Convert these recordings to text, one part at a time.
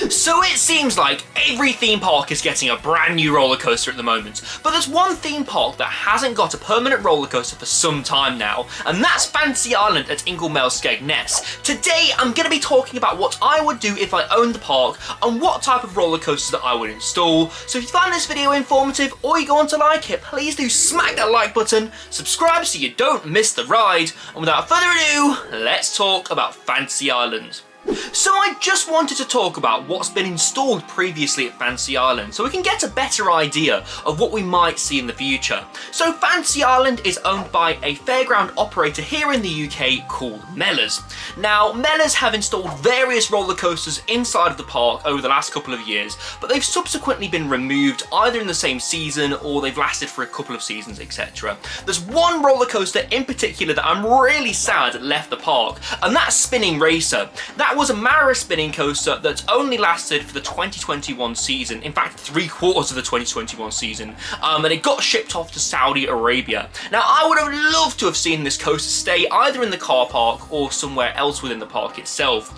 So it seems like every theme park is getting a brand new roller coaster at the moment, but there's one theme park that hasn't got a permanent roller coaster for some time now, and that's Fantasy Island at Ingoldmells Skegness. Today I'm going to be talking about what I would do if I owned the park and what type of roller coaster that I would install. So if you find this video informative or you go on to like it, please do smack that like button, subscribe so you don't miss the ride, and without further ado, let's talk about Fantasy Island. So I just wanted to talk about what's been installed previously at Fantasy Island so we can get a better idea of what we might see in the future. So Fantasy Island is owned by a fairground operator here in the UK called Mellors. Now Mellors have installed various roller coasters inside of the park over the last couple of years, but they've subsequently been removed either in the same season or they've lasted for a couple of seasons, etc. There's one roller coaster in particular that I'm really sad left the park, and that's Spinning Racer. That was a Mara spinning coaster that only lasted for the 2021 season, in fact 3/4 of the 2021 season, and it got shipped off to Saudi Arabia. Now I would have loved to have seen this coaster stay either in the car park or somewhere else within the park itself,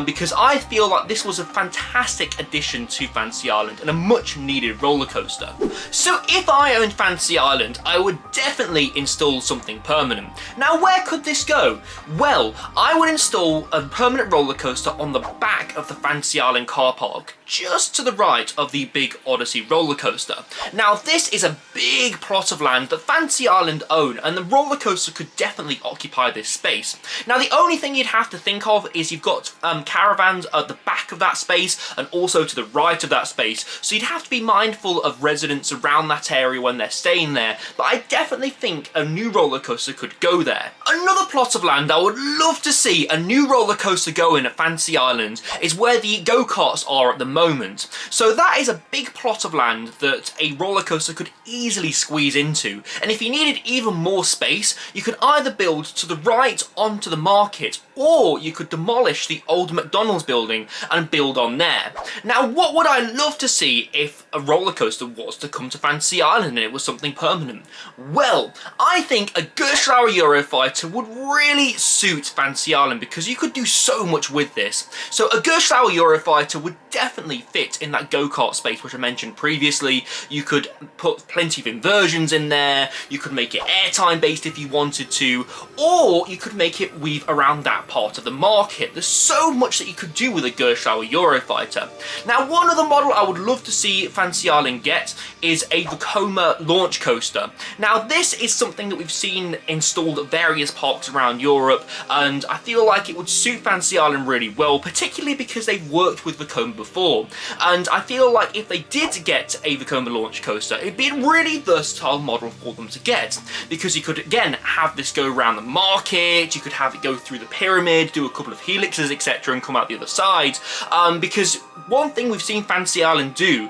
because I feel like this was a fantastic addition to Fantasy Island and a much needed roller coaster. So if I owned Fantasy Island, I would definitely install something permanent. Now where could this go? Well, I would install a permanent roller coaster on the back of the Fantasy Island car park, just to the right of the Big Odyssey roller coaster. Now this is a big plot of land that Fantasy Island own, and the roller coaster could definitely occupy this space. Now the only thing you'd have to think of is you've got caravans at the back of that space and also to the right of that space, so you'd have to be mindful of residents around that area when they're staying there, but I definitely think a new roller coaster could go there. Another plot of land I would love to see a new roller coaster go in at Fantasy Island is where the go-karts are at the moment. So that is a big plot of land that a roller coaster could easily squeeze into, and if you needed even more space, you could either build to the right onto the market, or you could demolish the old McDonald's building and build on there. Now what would I love to see if a roller coaster was to come to Fantasy Island and it was something permanent? Well, I think a Gerstlauer Eurofighter would really suit Fantasy Island because you could do so much with this. So a Gerstlauer Eurofighter would definitely fit in that go-kart space which I mentioned previously. You could put plenty of inversions in there, you could make it airtime based if you wanted to, or you could make it weave around that part of the market. There's so much that you could do with a Gerstlauer Eurofighter. Now one other model I would love to see Fantasy Island get is a Vekoma launch coaster. Now this is something that we've seen installed at various parks around Europe, and I feel like it would suit Fantasy Island really well, particularly because they've worked with Vekoma before, and I feel like if they did get a Vekoma launch coaster, it'd be a really versatile model for them to get, because you could again have this go around the market, you could have it go through the pyramid, do a couple of helixes, etc., and come out the other side, because one thing we've seen Fantasy Island do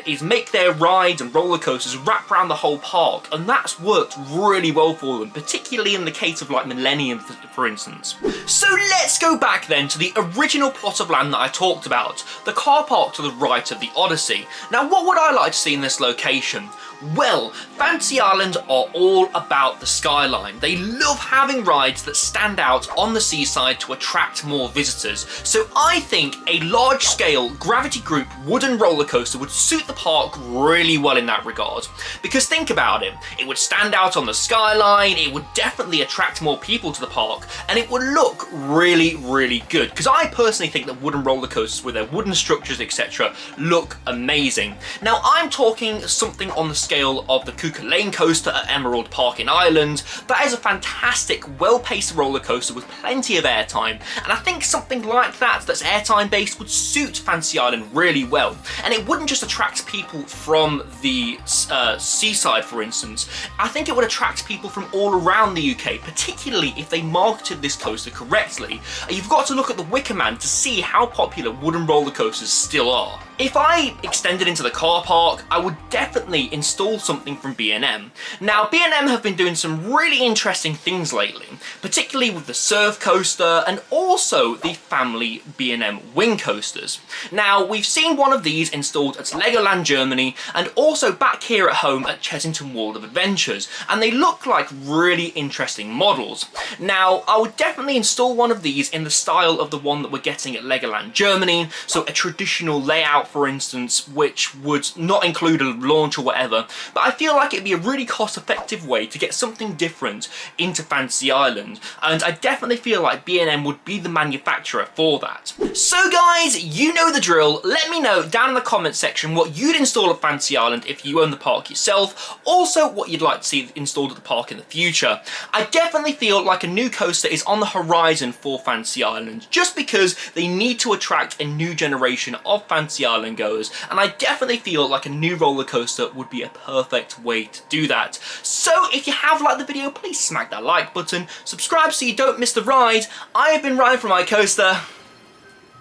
is make their rides and roller coasters wrap around the whole park, and that's worked really well for them, particularly in the case of like Millennium for instance. So let's go back then to the original plot of land that I talked about, the car park to the right of the Odyssey. Now what would I like to see in this location? Well, Fantasy Island are all about the skyline. They love having rides that stand out on the seaside to attract more visitors. So I think a large-scale gravity group wooden roller coaster would suit the park really well in that regard. Because think about it, it would stand out on the skyline, it would definitely attract more people to the park, and it would look really, really good. Because I personally think that wooden roller coasters with their wooden structures, etc., look amazing. Now I'm talking something on the scale of the Kuka Lane coaster at Emerald Park in Ireland. That is a fantastic, well-paced roller coaster with plenty of airtime, and I think something like that that's airtime based would suit Fantasy Island really well. And it wouldn't just attract people from the seaside, for instance. I think it would attract people from all around the UK, particularly if they marketed this coaster correctly. You've got to look at the Wicker Man to see how popular wooden roller coasters still are. If I extended into the car park, I would definitely install something from B&M. Now, B&M have been doing some really interesting things lately, particularly with the Surf coaster and also the family B&M wing coasters. Now, we've seen one of these installed at Legoland Germany and also back here at home at Chessington World of Adventures, and they look like really interesting models. Now, I would definitely install one of these in the style of the one that we're getting at Legoland Germany, so a traditional layout, for instance, which would not include a launch or whatever, but I feel like it'd be a really cost-effective way to get something different into Fantasy Island, and I definitely feel like B&M would be the manufacturer for that. So guys, you know the drill. Let me know down in the comment section what you'd install at Fantasy Island if you own the park yourself, also what you'd like to see installed at the park in the future. I definitely feel like a new coaster is on the horizon for Fantasy Island, just because they need to attract a new generation of Fantasy Island goers, and I definitely feel like a new roller coaster would be a perfect way to do that. So if you have liked the video, please smack that like button, subscribe so you don't miss the ride. I have been Ryan from iCoaster.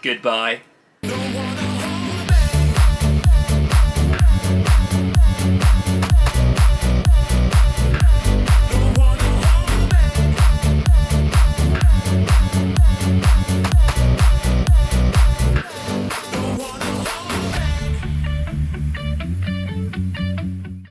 Goodbye.